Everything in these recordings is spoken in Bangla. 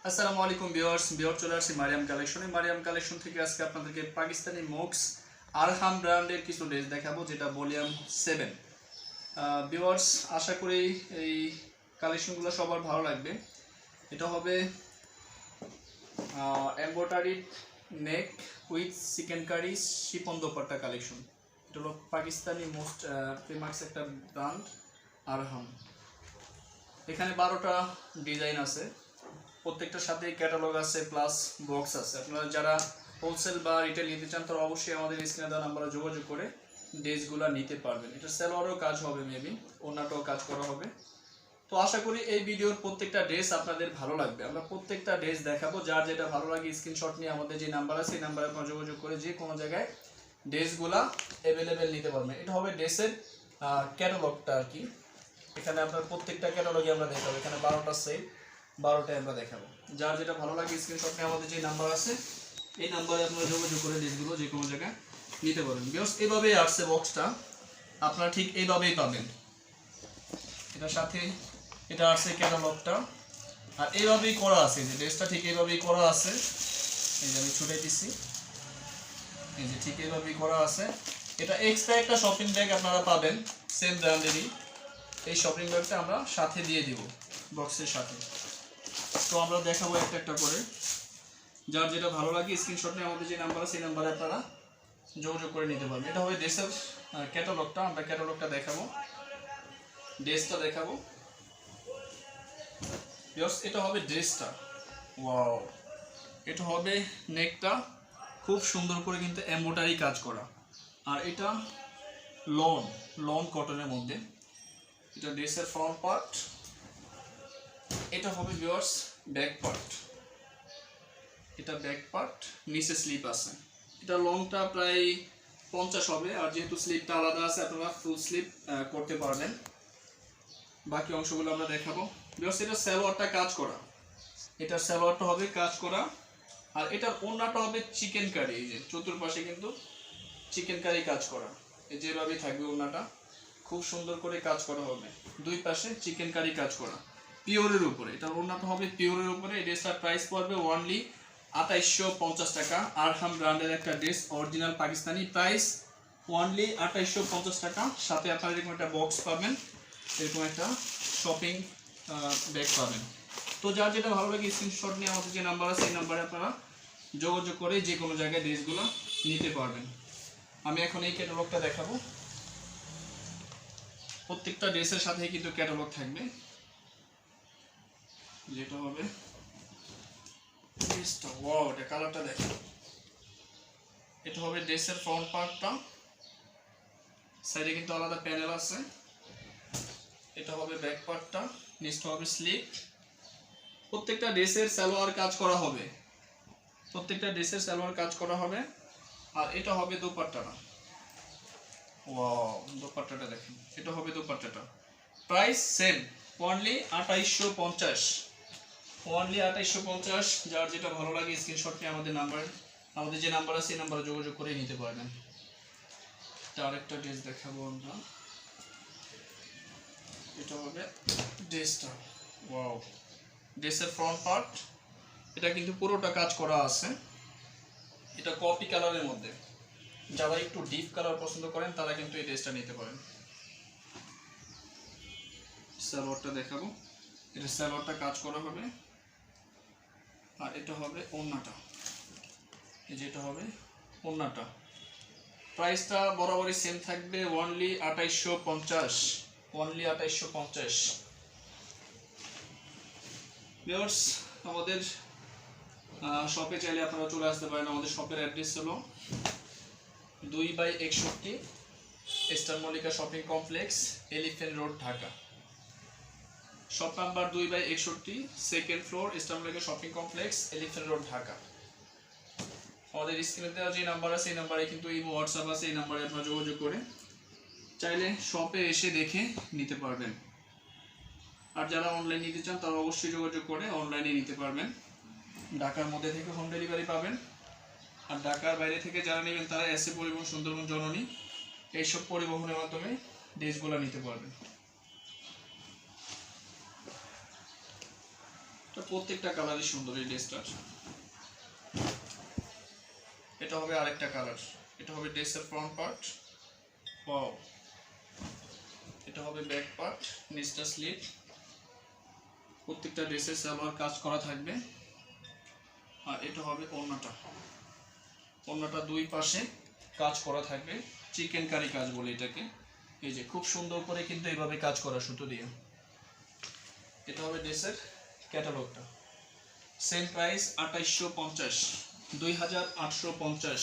আসসালামু আলাইকুম ভিউয়ার্স চলে আসছি মারিয়াম কালেকশন থেকে আজকে আপনাদেরকে পাকিস্তানি মোক্স আরহাম ব্র্যান্ডের কিছু ড্রেস দেখাবো, যেটা ভলিউম 7। ভিউয়ার্স, আশা করি এই কালেকশনগুলো সবার ভালো লাগবে। এটা হবে embroidery neck with chikankari chiffon dupatta collection. এটা হলো পাকিস্তানি মোস্ট ফেমাস একটা ব্র্যান্ড আরহাম। এখানে 12টা ডিজাইন আছে, প্রত্যেকটার সাথে ক্যাটালগ আছে প্লাস বক্স আছে। আপনারা যারা হোলসেল বা রিটেল নিতে চান তারা অবশ্যই আমাদের স্ক্রিনে দেওয়া নাম্বারে যোগাযোগ করে ড্রেসগুলো নিতে পারবেন। এটা সেলোয়ারও কাজ হবে, মেবি ওনাটাও কাজ করা হবে। তো আশা করি এই ভিডিওর প্রত্যেকটা ড্রেস আপনাদের ভালো লাগবে। আমরা প্রত্যেকটা ড্রেস দেখাবো, যার যেটা ভালো লাগে স্ক্রিনশট নিয়ে আমাদের যে নাম্বার আছে সেই নাম্বারে আপনারা যোগাযোগ করে যে কোনো জায়গায় ড্রেসগুলা অ্যাভেলেবেল নিতে পারবেন। এটা হবে ড্রেসের ক্যাটালগটা আর কি। এখানে আপনার প্রত্যেকটা ক্যাটালগে আমরা দেখাবো। এখানে 12টা সেট, 12টায় আমরা দেখাবো। যার যেটা ভালো লাগে স্ক্রিনশট নিয়ে আমাদের যে নাম্বার আছে এই নাম্বারে আপনারা যোগাযোগ করে ড্রেসগুলো যে কোনো জায়গায় নিতে পারবেন। বিকজ এইভাবেই আসছে বক্সটা, আপনারা ঠিক এইভাবেই পাবেন। এটার সাথে এটা আসছে ক্যাটালগটা, আর এইভাবেই করা আছে। যে ড্রেসটা ঠিক এইভাবেই করা আছে, এই যে আমি ছুটে দিচ্ছি, এই যে ঠিক এইভাবেই করা আছে। এটা এক্সট্রা একটা শপিং ব্যাগ আপনারা পাবেন সেম ব্র্যান্ডেরই। এই শপিং ব্যাগটা আমরা সাথে দিয়ে দিব বক্সের সাথে। তো আমরা দেখাবো একটা একটা করে। যার যেটা ভালো লাগে স্ক্রিনশট নিয়ে আমাদের যে নাম্বার আছে সেই নাম্বারে আপনারা যোগাযোগ করে নিতে পারবেন। এটা হবে ড্রেসের ক্যাটালগটা, আমরা ক্যাটালগটা দেখাবো, ড্রেসটা দেখাবো। এটা হবে ড্রেসটা, ওয়াও! এটা হবে নেকটা খুব সুন্দর করে কিন্তু এমব্রয়ডারি কাজ করা, আর এটা লন কটনের মধ্যে। এটা ড্রেসের ফ্রন্ট পার্ট, এটা হবে ভিউয়ার্স ব্যাক পার্ট। এটা ব্যাক পার্ট, নিচে স্লিপ আছে। এটা লংটা প্রায় 50 হবে, আর যেহেতু স্লিপটা আলাদা আছে আপনারা ফুল স্লিপ করতে পারবেন। বাকি অংশগুলো আমরা দেখাবো। ভিউয়ার্স, এটা সালোয়ারটা কাজ করা, এটার সালোয়ারটা হবে কাজ করা, আর এটার ওড়নাটা হবে চিকেন কারি। এই যে চতুর্পাশে কিন্তু চিকেন কারি কাজ করা, এই যেভাবেই থাকবে ওড়নাটা, খুব সুন্দর করে কাজ করা হবে। দুই পাশে চিকেন কারি কাজ করা পিওরের উপরে। এটার ওড়নাটা হবে পিওরের উপরে। এই ড্রেসটার প্রাইস পড়বে অনলি 2850 টাকা। আরহাম ব্র্যান্ডের একটা dress, original Pakistani, price only 2850 টাকা। সাথে আপনারা এরকম একটা বক্স পাবেন, এরকম একটা শপিং ব্যাগ পাবেন। তো যার যেটা ভালো লাগে স্ক্রিনশট নিয়ে আমাদের যে নাম্বার আছে সেই নাম্বারে আপনারা যোগাযোগ করে যে কোনো জায়গায় ড্রেসগুলো নিতে পারবেন। আমি এখন এই ক্যাটালগটা দেখাবো। প্রত্যেকটা ড্রেসের সাথে কিন্তু ক্যাটালগ থাকবে। যেটা হবে ড্রেসটা, ওয়াও! এটা কালারটা দেখেন। এটা হবে ড্রেসের ফ্রন্ট পার্টটা, সাইডে কিন্তু আলাদা প্যানেল আছে। এটা হবে ব্যাক পার্টটা, নিচটা হবে স্লিপ। প্রত্যেকটা ড্রেসের সালোয়ার কাজ করা হবে, প্রত্যেকটা ড্রেসের সালোয়ার কাজ করা হবে। আর এটা হবে দোপাট্টাটা, ওয়াও! দোপাট্টাটা দেখেন, এটা হবে দোপাট্টাটা। Price same, only 2850, only 2850। যার যেটা ভালো লাগে স্ক্রিনশট নিয়ে আমাদের যে নাম্বার আছে সেই নাম্বারে যোগাযোগ করে নিতে পারবেন। আরেকটা ড্রেস দেখাবো আমরা। এটা হবে ড্রেসটা, ওয়াও! ড্রেসের ফ্রন্ট পার্ট, এটা কিন্তু পুরোটা কাজ করা আছে। এটা কফি কালারের মধ্যে, যারা একটু ডিপ কালার পছন্দ করেন তারা কিন্তু এই ড্রেসটা নিতে পারেন। সালোয়ারটা দেখাবো, এটা সালোয়ারটা কাজ করা হবে, আর এটা হবে ওড়নাটা, এই যেটা হবে ওড়নাটা। প্রাইসটা বরাবরই সেম থাকবে, অনলি 2850, অনলি 2850। ভিউয়ার্স, আমাদের শপে চাইলে আপনারা চলে আসতে পারেন। আমাদের শপের অ্যাড্রেস হলো 2/61 eastern Mallika shopping complex, elephant road, Dhaka. Shop number 2/61, second floor, eastern Mallika shopping complex, elephant road, Dhaka. আমাদের স্ক্রিনে দেওয়া যে নাম্বার আছে এই নাম্বারে কিন্তু এই হোয়াটসঅ্যাপ আছে, এই নাম্বারে আপনারা যোগাযোগ করে চাইলে শপে এসে দেখে নিতে পারবেন। আর যারা অনলাইন নিতে চান তারা অবশ্যই যোগাযোগ করে অনলাইনে নিতে পারবেন। ঢাকার মধ্যে থেকে হোম ডেলিভারি পাবেন, আর ঢাকার বাইরে থেকে যারা নেবেন তারা এসএ পরিবহন, সুন্দরবন, জননী এইসব পরিবহনের মাধ্যমে ড্রেসগুলো নিতে পারবেন। তো প্রত্যেকটা কালারই সুন্দর এই ড্রেসটার। এটা হবে আরেকটা কালার, এটা হবে ড্রেসের ফ্রন্ট পার্ট। ওয়াও, এটা হবে ব্যাক পার্ট, নিচটা স্লিভ। প্রত্যেকটা ড্রেসের সালোয়ার কাজ করা থাকবে। আর এটা হবে ওড়নাটা, ওড়নাটা দুই পাশে কাজ করা থাকবে, চিকেন কারি কাজ বলে এটাকে। এই যে খুব সুন্দর করে কিন্তু এইভাবে কাজ করা সুতো দিয়ে। এটা হবে ড্রেসের ক্যাটালগটা। Same price 2850, 2850।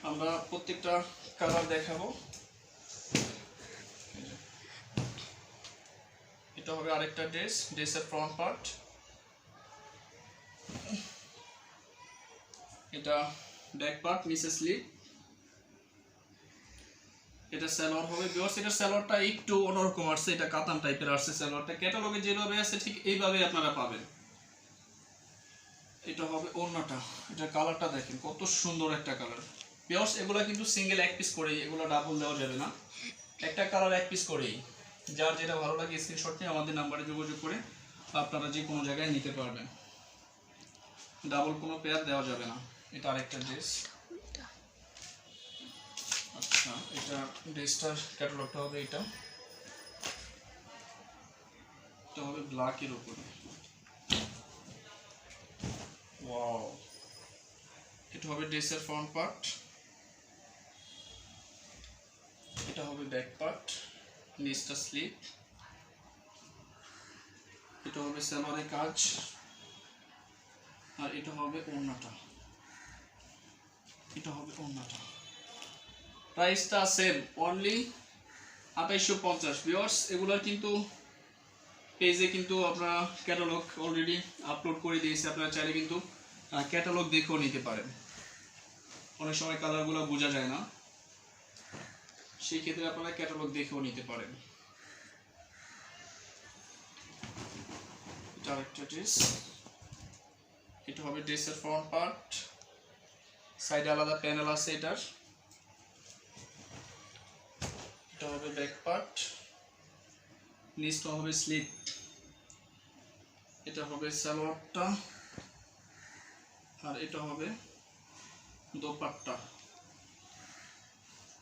আমরা প্রত্যেকটা কালার দেখাবো। এটা হবে আরেকটা ড্রেস, ড্রেসের ফ্রন্ট পার্ট। এটা ব্যাক পার্ট, নিচে স্লিভ। এটা সালোয়ার হবে ভিউয়ার্স, এটা সালোয়ারটা একটু অন্যরকম আসছে, এটা কাতান টাইপের আসছে সালোয়ারটা। ক্যাটালগে যেভাবে আছে ঠিক এইভাবে আপনারা পাবেন। এটা হবে ওড়নাটা, এটা কালারটা দেখেন কত সুন্দর একটা কালার ভিউয়ার্স। এগুলা কিন্তু সিঙ্গেল এক পিস করেই, এগুলো ডাবল দেওয়া যাবে না, একটা কালার এক পিস করেই। যার যেটা ভালো লাগে স্ক্রিনশট নিয়ে আমাদের নাম্বারে যোগাযোগ করে আপনারা যে কোনো জায়গায় নিতে পারবেন। ডাবল কোনো পেয়ার দেওয়া যাবে না। এটা আরেকটা ড্রেস। আচ্ছা, এটা ড্রেসটার ক্যাটালগটা হবে এটা। এটা হবে ব্ল্যাকের উপরে। ওয়াও, এটা হবে ড্রেসের ফ্রন্ট পার্ট। এটা হবে ব্যাক পার্ট, নিচটা স্লিভ। এটা হবে সালোয়ারের কাজ। আর এটা হবে ওড়নাটা, এটা হবে ওড়নাটা। প্রাইসটা সেম, অনলি 2850 ভিউয়ার্স। এগুলোর কিন্তু পেজে কিন্তু আপনারা ক্যাটালগ অলরেডি আপলোড করে দিয়েছে, আপনারা চাইলে কিন্তু ক্যাটালগ দেখেও নিতে পারেন। অনেক সময় কালারগুলো বোঝা যায় না, সেই ক্ষেত্রে আপনারা ক্যাটালগ দেখেও নিতে পারেন। এটা আরেকটা ড্রেস। এটা হবে ড্রেসের ফ্রন্ট পার্ট, সাইডে আলাদা প্যানেল আছে এটার। এটা হবে ব্যাক পার্ট, নিচটা হবে স্লিভ। এটা হবে সালোয়ারটা, আর এটা হবে দোপাট্টা।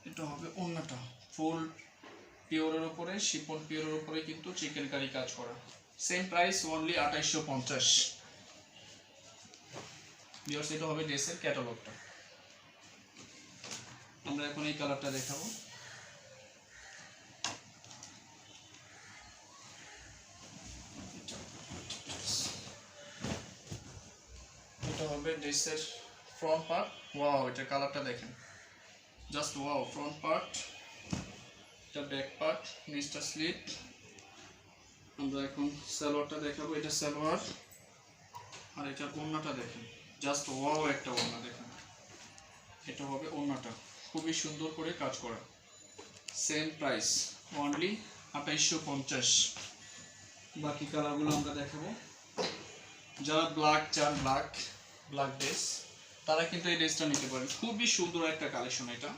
এটা হবে ওড়নাটা, ফুল পিওরের উপরে, শিফন পিওরের উপরে কিন্তু চিকেন কারি কাজ করা। Same price, only 2850 viewers. এটা হবে ড্রেসের ক্যাটালগটা। আমরা এখন এই কালারটা দেখাবো। এটা হবে ড্রেসের ফ্রন্ট পার্ট। ওয়াও, এটা কালারটা দেখেন, জাস্ট ওয়াও। ফ্রন্ট পার্ট, এটা ব্যাক পার্ট, নিচটা স্লিভ। আমরা এখন সালোয়ারটা দেখাবো। এটা সালোয়ার, আর এটা ওড়নাটা দেখেন, জাস্ট ওয়াও একটা ওড়না দেখেন। এটা হবে ওড়নাটা, খুবই সুন্দর করে কাজ করা। Same price, only 2850। বাকি কালারগুলো আমরা দেখাবো। যারা ব্ল্যাক চান, ব্ল্যাক ড্রেস, তারা কিন্তু এই ড্রেসটা নিতে পারেন। খুবই সুন্দর একটা কালেকশন এটা,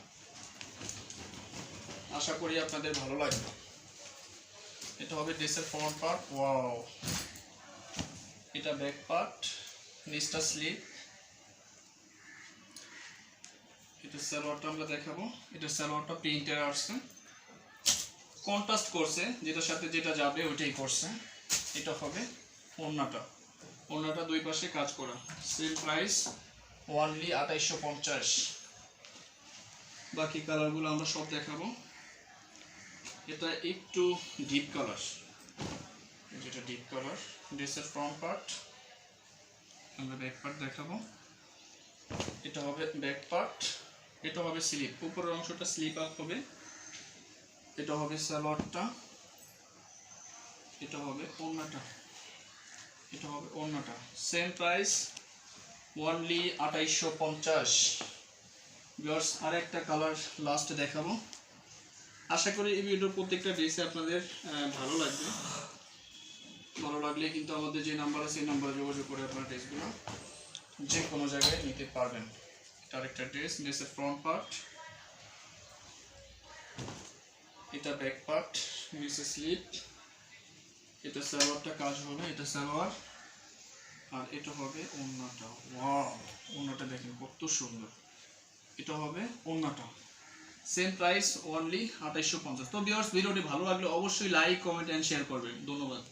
আশা করি আপনাদের ভালো লাগবে। এটা হবে ড্রেসের ফ্রন্ট পার্ট। ওয়াও, এটা ব্যাক পার্ট, নিচটা স্লিভ। এটা সালোয়ারটা আমরা দেখাবো। এটা সালোয়ারটা প্রিন্টের আসছে, কন্ট্রাস্ট করছে, যেটার সাথে যেটা যাবে ওইটাই করছে। এটা হবে ওড়নাটা, ওড়নাটা দুই পাশে কাজ করা। Same price, only 2850। বাকি কালারগুলো আমরা সব দেখাবো। এটা একটু ডিপ কালার, যেটা ডিপ কালার। ড্রেসের ফ্রন্ট পার্ট, আমরা ব্যাক পার্ট দেখাবো। এটা হবে ব্যাক পার্ট, এটা হবে স্লিপ, উপরের অংশটা স্লিপ আপ হবে। এটা হবে সালোয়ারটা, এটা হবে ওড়নাটা, এটা হবে ওড়নাটা। Same price, only 2850 viewers. আর একটা কালার লাস্ট দেখাবো। আশা করি এই ভিডিওর প্রত্যেকটা ড্রেসে আপনাদের ভালো লাগবে। ভালো লাগলে কিন্তু আমাদের যে নাম্বার আছে সেই নাম্বারে যোগাযোগ করে আপনারা ড্রেসগুলো যে কোনো জায়গায় নিতে পারবেন। এটা আরেকটা ড্রেস, ড্রেসের ফ্রন্ট পার্ট, এটা ব্যাক পার্ট, নিচে স্লিভ। এটা সালোয়ারটা কাজ হবে, এটা সালোয়ার, আর এটা হবে ওড়নাটা। ওয়াও, ওড়নাটা দেখেন কত সুন্দর। এটা হবে ওড়নাটা। Same price only 2850। তো ভিউয়ার্স, ভিডিওটি ভালো লাগলে অবশ্যই লাইক, কমেন্ট এন্ড শেয়ার করবেন। ধন্যবাদ।